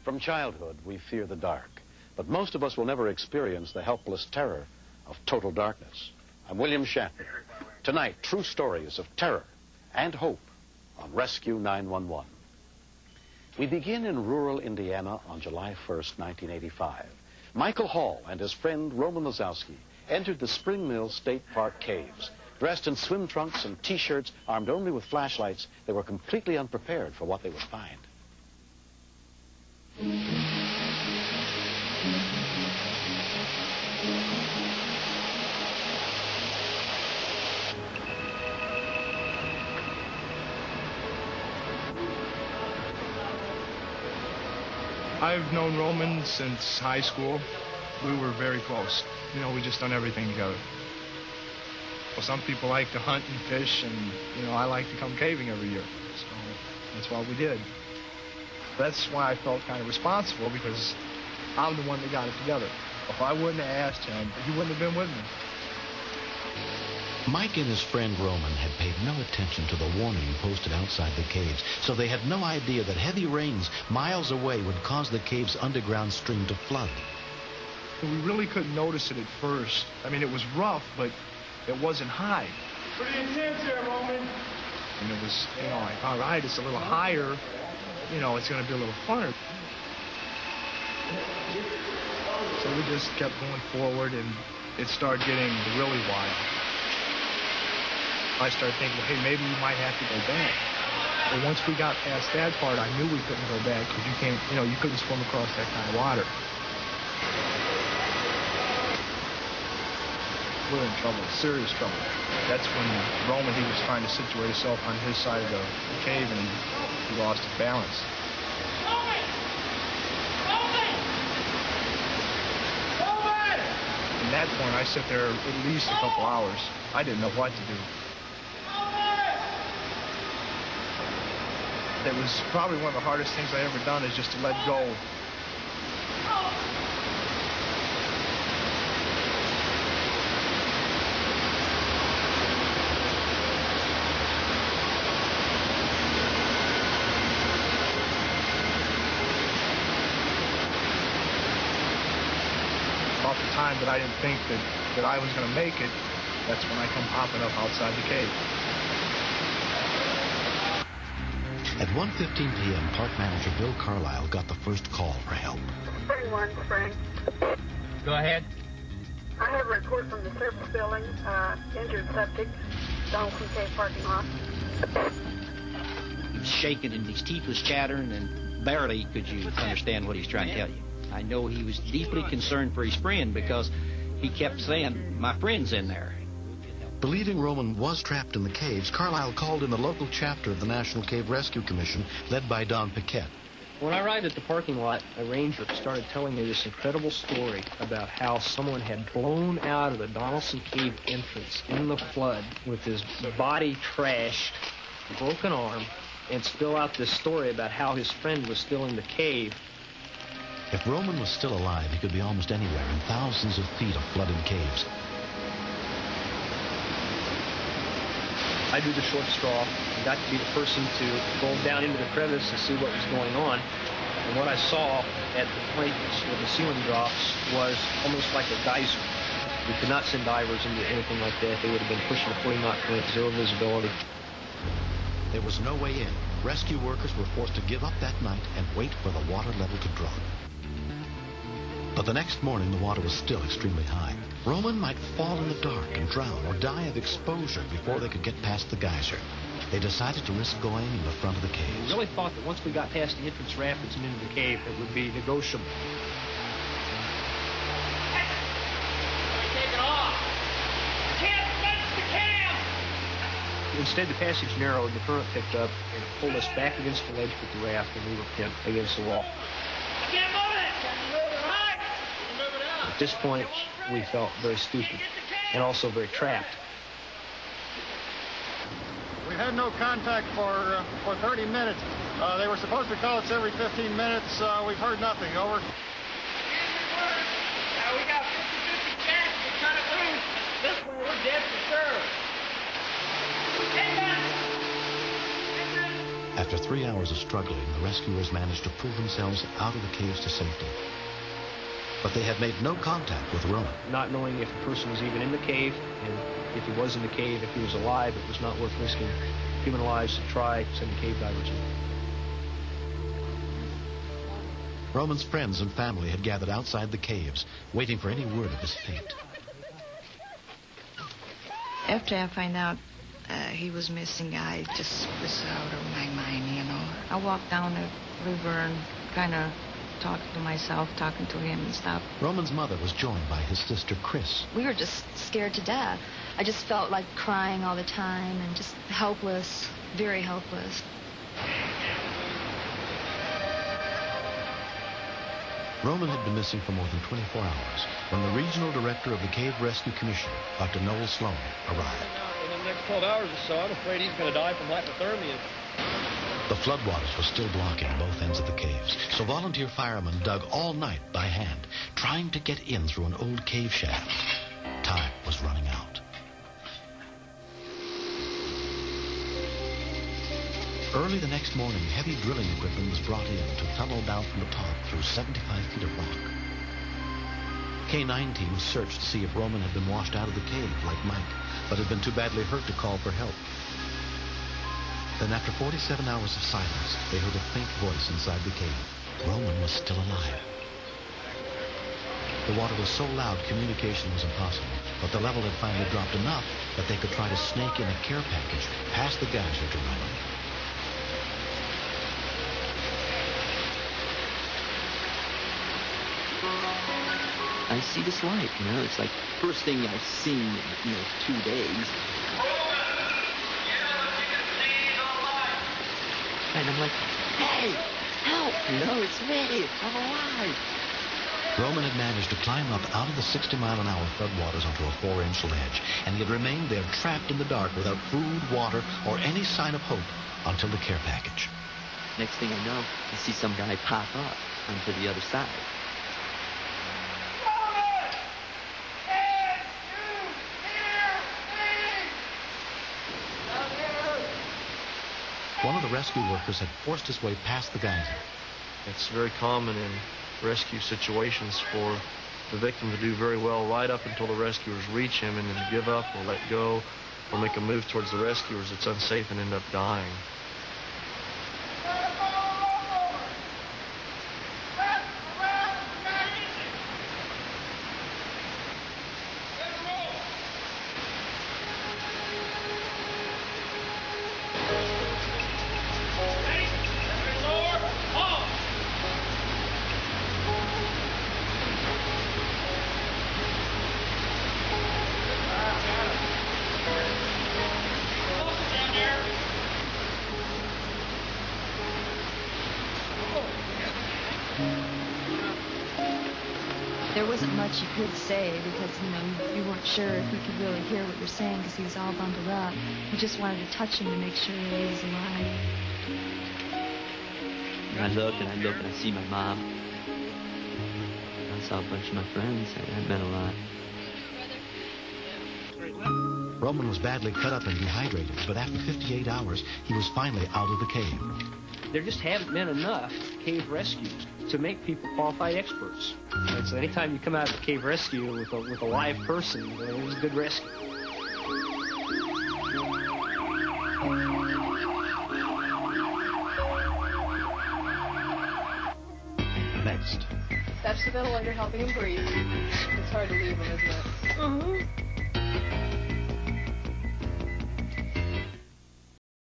From childhood, we fear the dark, but most of us will never experience the helpless terror of total darkness. I'm William Shatner. Tonight, true stories of terror and hope on Rescue 911. We begin in rural Indiana on July 1st, 1985. Michael Hall and his friend Roman Lazowski entered the Spring Mill State Park caves. Dressed in swim trunks and T-shirts, armed only with flashlights, they were completely unprepared for what they would find. I've known Roman since high school. We were very close. You know, we just done everything together. Well, some people like to hunt and fish, and, you know, I like to come caving every year. So that's what we did. That's why I felt kind of responsible, because I'm the one that got it together. If I wouldn't have asked him, he wouldn't have been with me. Mike and his friend Roman had paid no attention to the warning posted outside the caves, so they had no idea that heavy rains miles away would cause the cave's underground stream to flood. We really couldn't notice it at first. I mean, it was rough, but it wasn't high. Pretty intense here, Roman. And it was, you know, like, all right, it's a little higher. You know, it's going to be a little funner. So we just kept going forward, and it started getting really wild. I started thinking, hey, maybe we might have to go back. But once we got past that part, I knew we couldn't go back, because you can't, you know, you couldn't swim across that kind of water. We're in trouble, serious trouble. That's when Roman, he was trying to situate himself on his side of the cave, and he lost his balance. From that point, I sat there at least a couple hours. I didn't know what to do. It was probably one of the hardest things I ever done, is just to let go. About the time that I didn't think that I was going to make it, that's when I come popping up outside the cave. At 1:15 p.m., park manager Bill Carlisle got the first call for help. Spring 1, Spring. Go ahead. I have a report from the service building, injured septic, Donaldson Cave parking lot. He was shaking and his teeth was chattering, and barely could you understand what he's trying to tell you. I know he was deeply concerned for his friend, because he kept saying, my friend's in there. Believing Roman was trapped in the caves, Carlisle called in the local chapter of the National Cave Rescue Commission, led by Don Paquette. When I arrived at the parking lot, a ranger started telling me this incredible story about how someone had blown out of the Donaldson Cave entrance in the flood with his body trashed, broken arm, and spill out this story about how his friend was still in the cave. If Roman was still alive, he could be almost anywhere in thousands of feet of flooded caves. I drew the short straw and got to be the person to go down into the crevice and see what was going on. And what I saw at the point where the ceiling drops was almost like a geyser. We could not send divers into anything like that. They would have been pushing a 40-knot current, zero visibility. There was no way in. Rescue workers were forced to give up that night and wait for the water level to drop. But the next morning, the water was still extremely high. Roman might fall in the dark and drown or die of exposure before they could get past the geyser. They decided to risk going in the front of the caves. We really thought that once we got past the entrance rapids and into the cave, it would be negotiable. Take it off. Can't touch the cam. Instead, the passage narrowed, the current picked up, and it pulled us back against the ledge with the raft, and we were pinned against the wall. I can't move it. Can you move it right? Can you move it out? At this point, we felt very stupid and also very trapped. We had no contact for 30 minutes. They were supposed to call us every 15 minutes. We've heard nothing. Over. We got 50-50 chance to cut it loose. This way, we're dead for sure. Amen. Amen. After 3 hours of struggling, the rescuers managed to pull themselves out of the caves to safety. But they had made no contact with Roman. Not knowing if the person was even in the cave, and if he was in the cave, if he was alive, it was not worth risking human lives to try sending cave divers in. Roman's friends and family had gathered outside the caves, waiting for any word of his fate. After I find out he was missing, I just was out of my mind, you know. I walked down the river and kind of talking to myself, talking to him and stuff. Roman's mother was joined by his sister, Chris. We were just scared to death. I just felt like crying all the time and just helpless, very helpless. Roman had been missing for more than 24 hours when the regional director of the Cave Rescue Commission, Dr. Noel Sloan, arrived. In the next 12 hours or so, I'm afraid he's going to die from hypothermia. The floodwaters were still blocking both ends of the caves, so volunteer firemen dug all night by hand, trying to get in through an old cave shaft. Time was running out. Early the next morning, heavy drilling equipment was brought in to tunnel down from the top through 75 feet of rock. K-9 teams searched to see if Roman had been washed out of the cave like Mike, but had been too badly hurt to call for help. Then after 47 hours of silence, they heard a faint voice inside the cave. Roman was still alive. The water was so loud, communication was impossible, but the level had finally dropped enough that they could try to snake in a care package past the geyser to Roman. I see this light, you know, it's like first thing I've seen in, 2 days. And I'm like, hey, help, it's me, I'm alive. Roman had managed to climb up out of the 60-mile-an-hour floodwaters onto a 4-inch ledge, and he had remained there trapped in the dark without food, water, or any sign of hope until the care package. Next thing I know, I see some guy pop up onto the other side. One of the rescue workers had forced his way past the geyser. It's very common in rescue situations for the victim to do very well right up until the rescuers reach him, and then to give up or let go or make a move towards the rescuers. It's unsafe and end up dying. There wasn't much you could say because, you weren't sure if he could really hear what you're saying because he was all bundled up. You just wanted to touch him to make sure he was alive. I look and I see my mom. I saw a bunch of my friends. That meant a lot. Roman was badly cut up and dehydrated, but after 58 hours, he was finally out of the cave. There just haven't been enough cave rescues to make people qualified experts. And so anytime you come out of a cave rescue with a live person, it was a good rescue. Next. That's the ventilator helping him breathe. It's hard to leave him, isn't it? Mm-hmm.